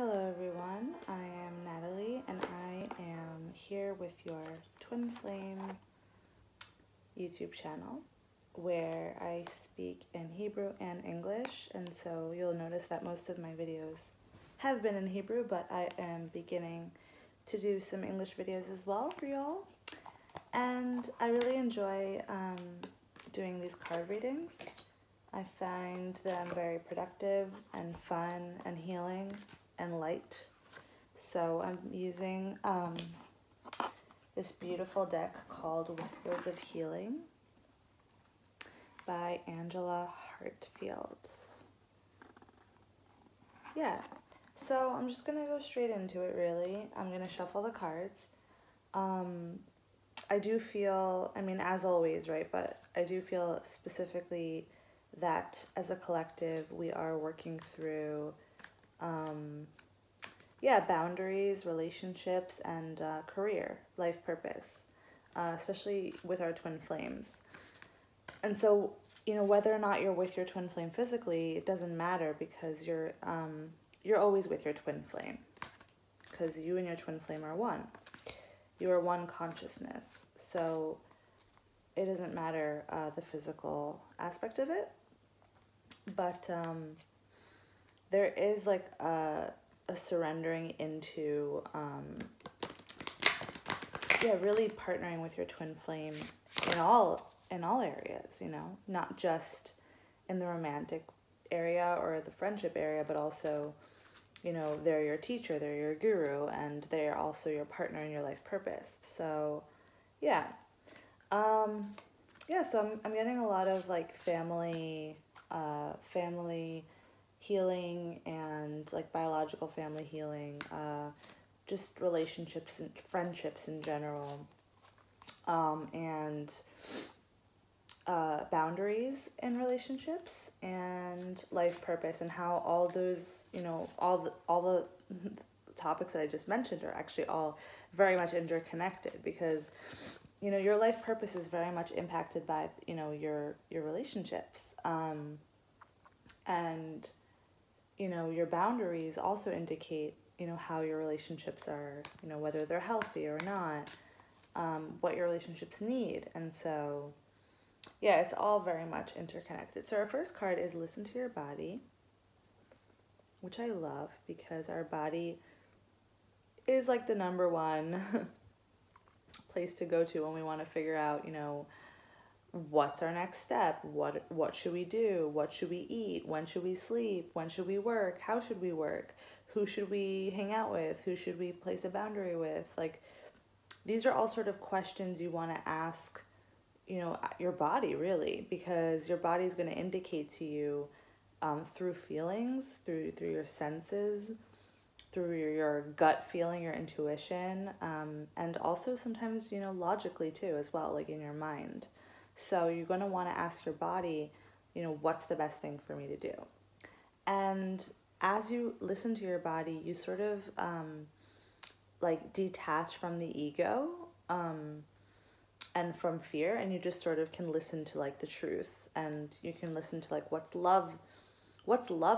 Hello everyone, I am Natalie and I am here with your Twin Flame YouTube channel where I speak in Hebrew and English, and so you'll notice that most of my videos have been in Hebrew, but I am beginning to do some English videos as well for y'all. And I really enjoy doing these card readings. I find them very productive and fun and healing and light. So I'm using this beautiful deck called Whispers of Healing by Angela Hartfield. Yeah, so I'm just gonna go straight into it really. I'm gonna shuffle the cards. I do feel, I mean, as always, right, but I do feel specifically that as a collective we are working through boundaries, relationships, and career, life purpose, especially with our twin flames. And so, you know, whether or not you're with your twin flame physically, it doesn't matter, because you're always with your twin flame, because you and your twin flame are one. You are one consciousness. So it doesn't matter the physical aspect of it, but there is like a surrendering into really partnering with your twin flame in all areas, you know, not just in the romantic area or the friendship area, but also, you know, they're your teacher, they're your guru, and they're also your partner in your life purpose. So so I'm getting a lot of like family healing and like biological family healing, just relationships and friendships in general, and boundaries in relationships and life purpose, and how all those, you know, all the topics that I just mentioned are actually all very much interconnected, because, you know, your life purpose is very much impacted by, you know, your relationships, and, you know, your boundaries also indicate, you know, how your relationships are, you know, whether they're healthy or not, what your relationships need. And so yeah, it's all very much interconnected. So our first card is Listen to Your Body, which I love, because our body is like the number one place to go to when we want to figure out, you know, what's our next step, what should we do, what should we eat, when should we sleep, when should we work, how should we work, who should we hang out with, who should we place a boundary with. Like, these are all sort of questions you want to ask, you know, your body, really, because your body is going to indicate to you through feelings, through your senses, through your gut feeling, your intuition, and also sometimes, you know, logically too as well, like in your mind. So you're going to want to ask your body, you know, what's the best thing for me to do? And as you listen to your body, you sort of like detach from the ego and from fear, and you just sort of can listen to like the truth, and you can listen to like what's love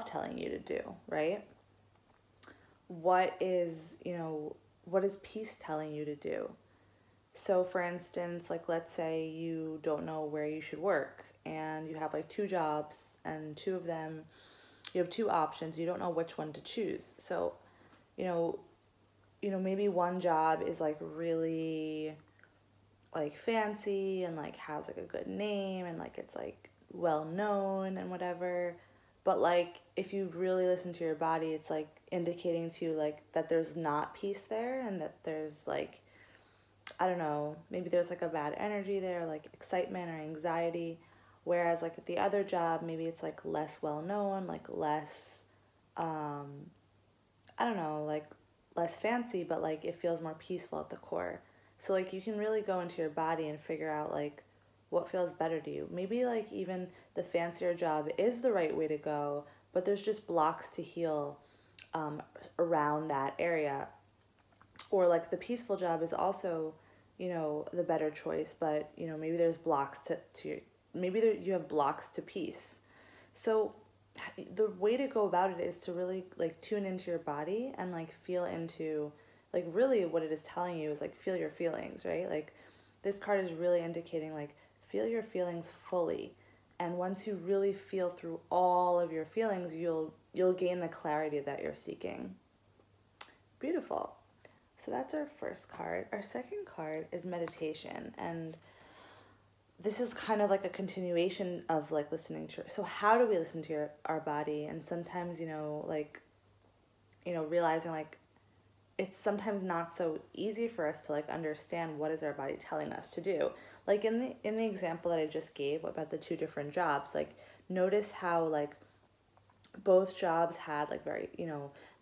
telling you to do, right? What is, you know, what is peace telling you to do? So for instance, like, let's say you don't know where you should work, and you have like 2 jobs, and 2 of them, you have 2 options, you don't know which one to choose. So, you know, maybe one job is like really like fancy and like has like a good name, and like it's like well known and whatever, but like if you really listen to your body, it's like indicating to you like that there's not peace there, and that there's like, I don't know, maybe there's like a bad energy there, like excitement or anxiety. Whereas like at the other job, maybe it's like less well known, like less I don't know, like less fancy, but like it feels more peaceful at the core. So like you can really go into your body and figure out like what feels better to you. Maybe like even the fancier job is the right way to go, but there's just blocks to heal around that area. Or like the peaceful job is also, you know, the better choice, but, you know, maybe there's blocks to maybe you have blocks to peace. So the way to go about it is to really like tune into your body and like feel into, like, really what it is telling you is like feel your feelings, right? Like this card is really indicating like feel your feelings fully. And once you really feel through all of your feelings, you'll gain the clarity that you're seeking. Beautiful. So that's our first card. Our second card is meditation, and this is kind of like a continuation of like listening to. So how do we listen to our body? And sometimes, realizing like it's sometimes not so easy for us to like understand what is our body telling us to do. Like in the example that I just gave about the two different jobs, like notice how like both jobs had like very,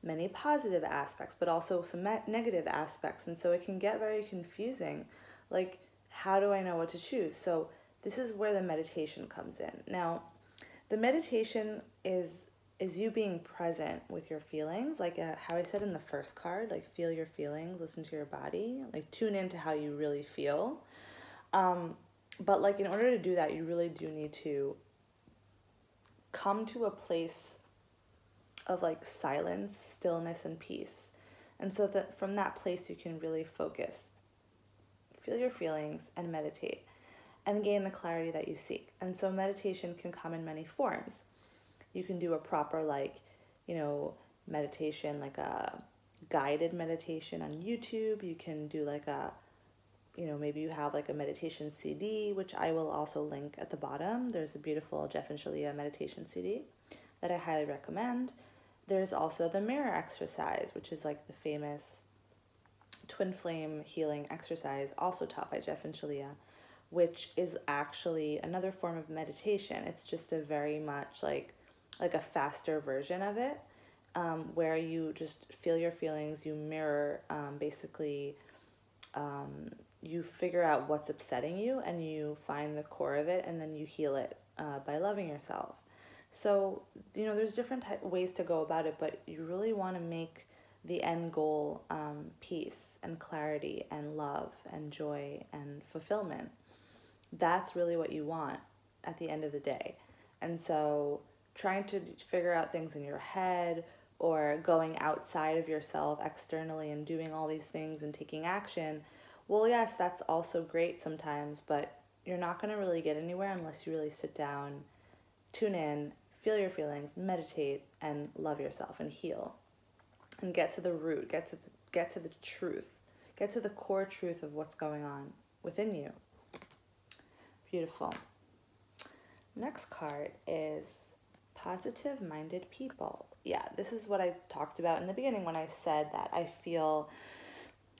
many positive aspects, but also some negative aspects. And so it can get very confusing. Like, how do I know what to choose? So this is where the meditation comes in. Now, the meditation is you being present with your feelings, like how I said in the first card, like feel your feelings, listen to your body, like tune into how you really feel. But like in order to do that, you really do need to come to a place of like silence, stillness, and peace. And so that from that place you can really focus, feel your feelings, and meditate and gain the clarity that you seek. And so meditation can come in many forms. You can do a proper meditation, like a guided meditation on YouTube. You can do like a, maybe you have like a meditation CD, which I will also link at the bottom. There's a beautiful Jeff and Shalia meditation CD that I highly recommend. There's also the mirror exercise, which is like the famous Twin Flame healing exercise, also taught by Jeff and Shalia, which is actually another form of meditation. It's just a very much like a faster version of it, where you just feel your feelings, you mirror, you figure out what's upsetting you and you find the core of it, and then you heal it by loving yourself. So, there's different ways to go about it, but you really want to make the end goal peace and clarity and love and joy and fulfillment. That's really what you want at the end of the day. And so trying to figure out things in your head or going outside of yourself externally and doing all these things and taking action, well, yes, that's also great sometimes, but you're not going to really get anywhere unless you really sit down, tune in, feel your feelings, meditate, and love yourself and heal. And get to the root, get to the truth, get to the core truth of what's going on within you. Beautiful. Next card is positive-minded people. Yeah, this is what I talked about in the beginning when I said that I feel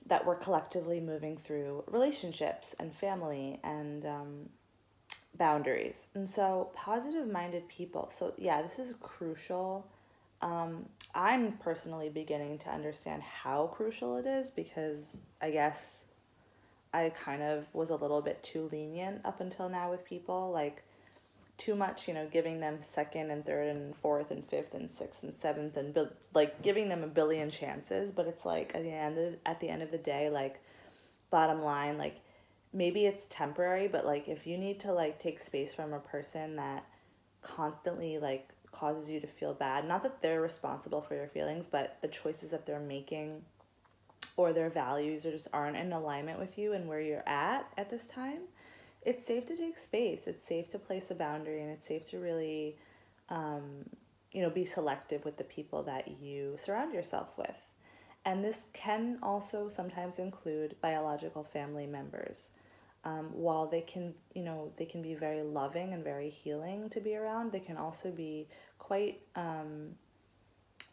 that we're collectively moving through relationships and family and boundaries. And so positive-minded people. So yeah, this is crucial. I'm personally beginning to understand how crucial it is, because I guess I kind of was a little bit too lenient up until now with people, like too much, giving them second and third and fourth and fifth and sixth and seventh and like giving them a billion chances. But it's like at the end of the day, like bottom line, like maybe it's temporary, but like if you need to like take space from a person that constantly like causes you to feel bad, not that they're responsible for your feelings, but the choices that they're making or their values or just aren't in alignment with you and where you're at this time, it's safe to take space. It's safe to place a boundary, and it's safe to really, be selective with the people that you surround yourself with. And this can also sometimes include biological family members. While they can be very loving and very healing to be around, they can also be quite,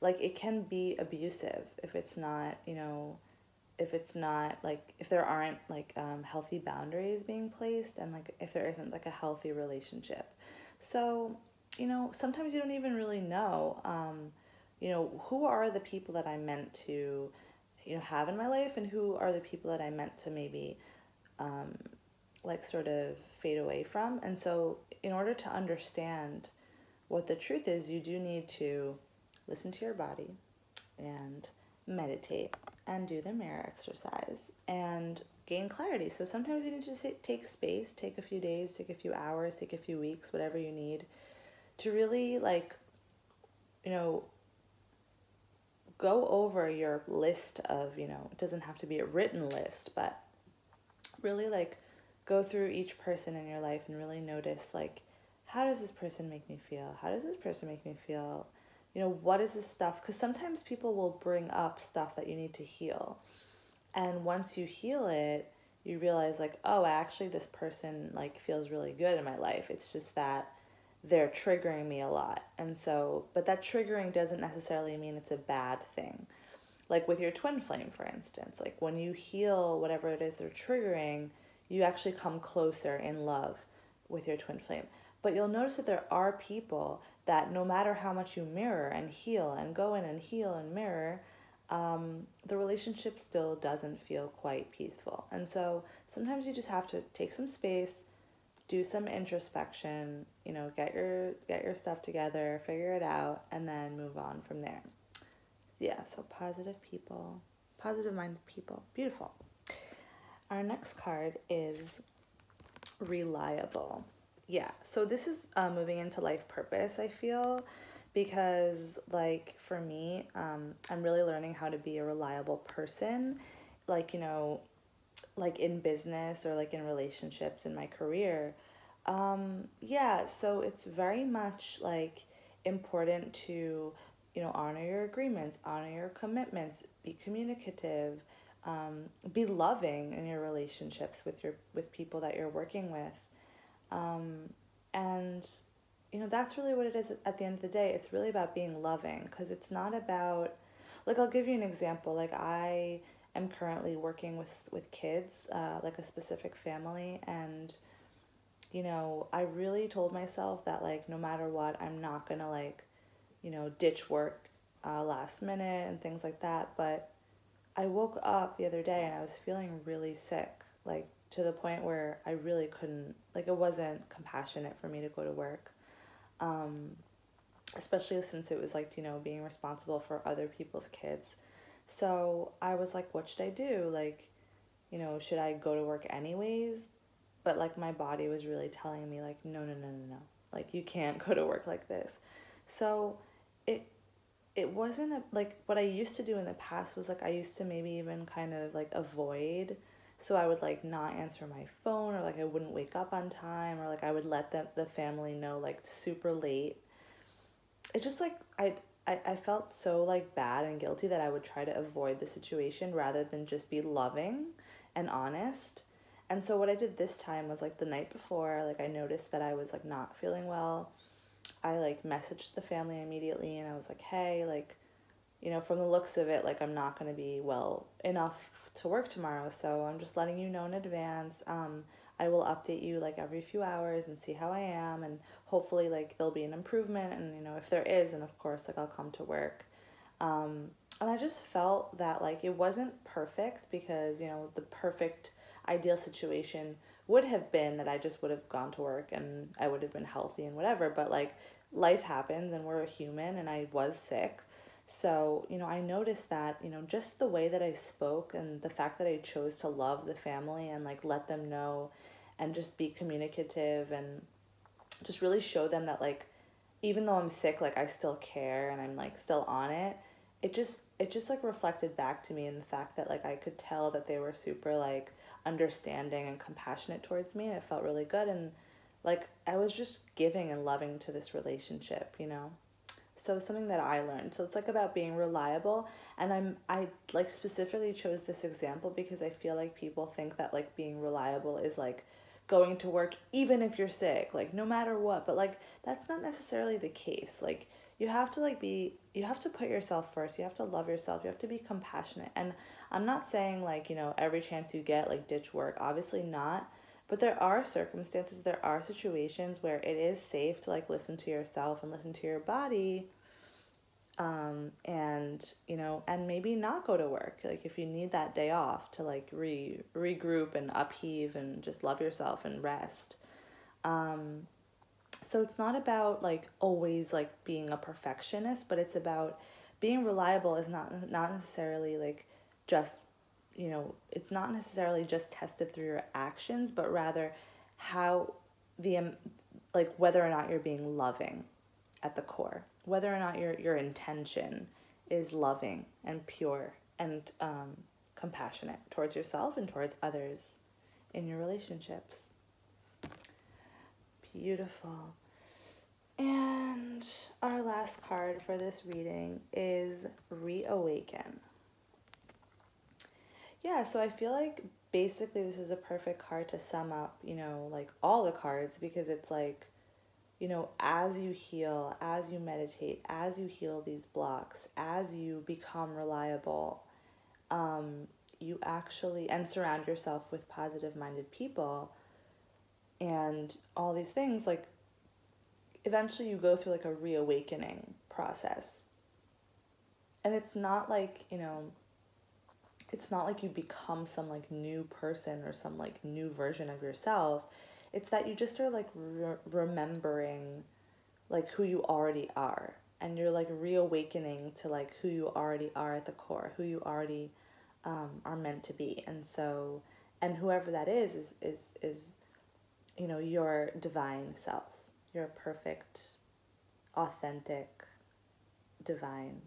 it can be abusive if it's not, if there aren't healthy boundaries being placed, and like if there isn't like a healthy relationship. So, sometimes you don't even really know, who are the people that I'm meant to, have in my life, and who are the people that I'm meant to maybe, sort of fade away from. And so in order to understand what the truth is, you do need to listen to your body and meditate and do the mirror exercise and gain clarity. So sometimes you need to take space, take a few days, take a few hours, take a few weeks, whatever you need to really you know, go over your list of, you know, it doesn't have to be a written list, but really like go through each person in your life and really notice, like, how does this person make me feel? How does this person make me feel? You know, what is this stuff? Because sometimes people will bring up stuff that you need to heal. And once you heal it, you realize like, oh, actually this person like feels really good in my life. It's just that they're triggering me a lot. And so, but that triggering doesn't necessarily mean it's a bad thing. Like with your twin flame, for instance, like when you heal whatever it is they're triggering, you actually come closer in love with your twin flame. But you'll notice that there are people that no matter how much you mirror and heal and go in and heal and mirror, the relationship still doesn't feel quite peaceful. And so sometimes you just have to take some space, do some introspection, you know, get your stuff together, figure it out, and then move on from there. Yeah, so positive people, positive-minded people. Beautiful. Our next card is reliable. Yeah, so this is moving into life purpose, I feel, because like for me, I'm really learning how to be a reliable person, like, you know, like in business or like in relationships in my career. Yeah, so it's very much like important to, you know, honor your agreements, honor your commitments, be communicative, be loving in your relationships with people that you're working with. And, you know, that's really what it is at the end of the day. It's really about being loving, because it's not about, like, I'll give you an example. Like, I am currently working with kids, like a specific family, and, you know, I really told myself that, like, no matter what, I'm not gonna, like, you know, ditch work last minute and things like that. But I woke up the other day and I was feeling really sick, like to the point where I really couldn't, like it wasn't compassionate for me to go to work, especially since it was like, you know, being responsible for other people's kids. So I was like, what should I do? Like, you know, should I go to work anyways? But like my body was really telling me like, no, no, no, no, no. Like you can't go to work like this. So it it wasn't like what I used to do in the past was like I used to maybe even kind of like avoid. So I would like not answer my phone, or like I wouldn't wake up on time, or like I would let the family know like super late. It just like I felt so like bad and guilty that I would try to avoid the situation rather than just be loving and honest. And so what I did this time was like the night before, like I noticed that I was like not feeling well. I like messaged the family immediately and I was like, hey, like, you know, from the looks of it, like I'm not going to be well enough to work tomorrow. So I'm just letting you know in advance. I will update you like every few hours and see how I am. And hopefully like there'll be an improvement. And, you know, if there is, and of course, like I'll come to work. And I just felt that like it wasn't perfect because, you know, the perfect ideal situation would have been that I just would have gone to work and I would have been healthy and whatever. But like life happens and we're a human and I was sick. So, you know, I noticed that, you know, just the way that I spoke and the fact that I chose to love the family and like let them know and just be communicative and just really show them that like even though I'm sick, like I still care and I'm like still on it. It just like reflected back to me in the fact that like I could tell that they were super like understanding and compassionate towards me, and it felt really good. And like I was just giving and loving to this relationship, you know. So something that I learned. So it's like about being reliable, and I like specifically chose this example because I feel like people think that like being reliable is like going to work even if you're sick, like no matter what. But like that's not necessarily the case. Like you have to you have to put yourself first. You have to love yourself. You have to be compassionate. And I'm not saying like, you know, every chance you get like ditch work. Obviously not. But there are circumstances, there are situations where it is safe to like listen to yourself and listen to your body, and, you know, and maybe not go to work. Like if you need that day off to like regroup and upheave and just love yourself and rest. So it's not about like always like being a perfectionist, but it's about being reliable is not necessarily like just, you know, it's not necessarily just tested through your actions, but rather how like whether or not you're being loving at the core, whether or not your intention is loving and pure and compassionate towards yourself and towards others in your relationships. Beautiful. And our last card for this reading is Reawaken. Yeah, so I feel like basically this is a perfect card to sum up, you know, like all the cards, because it's like, you know, as you heal, as you meditate, as you heal these blocks, as you become reliable, you actually, and surround yourself with positive-minded people and all these things, like, eventually you go through like a reawakening process. And it's not like, you know, it's not like you become some like new person or some like new version of yourself. It's that you just are like remembering like who you already are, and you're like reawakening to like who you already are at the core, who you already are meant to be. And so, and whoever that is you know, your divine self, your perfect, authentic, divine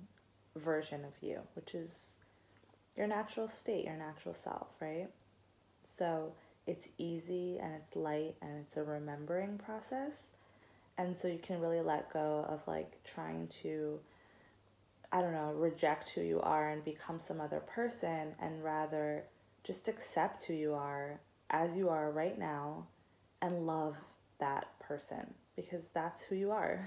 version of you, which is your natural state, your natural self, right? So it's easy and it's light and it's a remembering process. And so you can really let go of like trying to, I don't know, reject who you are and become some other person, and rather just accept who you are as you are right now and love that person, because that's who you are.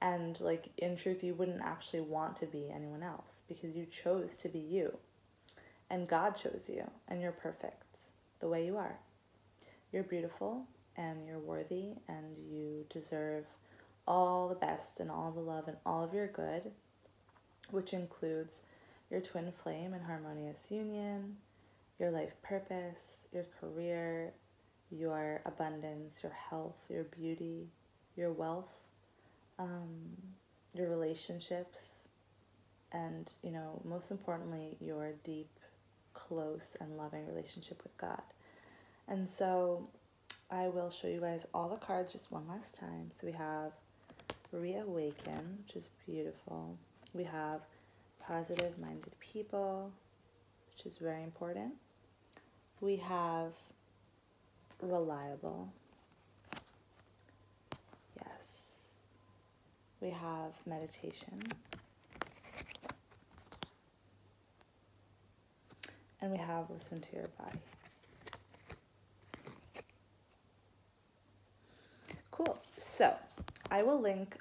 And like in truth, you wouldn't actually want to be anyone else because you chose to be you. And God chose you, and you're perfect the way you are. You're beautiful, and you're worthy, and you deserve all the best and all the love and all of your good, which includes your twin flame and harmonious union, your life purpose, your career, your abundance, your health, your beauty, your wealth, your relationships, and, you know, most importantly, your deep, close and loving relationship with God. And so I will show you guys all the cards just one last time. So we have Reawaken, which is beautiful. We have Positive-minded people, which is very important. We have Reliable. Yes. We have Meditation. And we have Listen to your body. Cool. So I will link,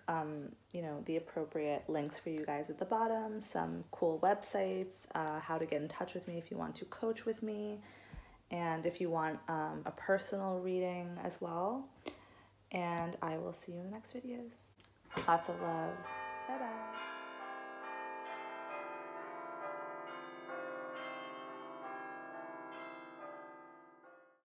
you know, the appropriate links for you guys at the bottom, some cool websites, how to get in touch with me if you want to coach with me, and if you want a personal reading as well. And I will see you in the next videos. Lots of love. Bye-bye.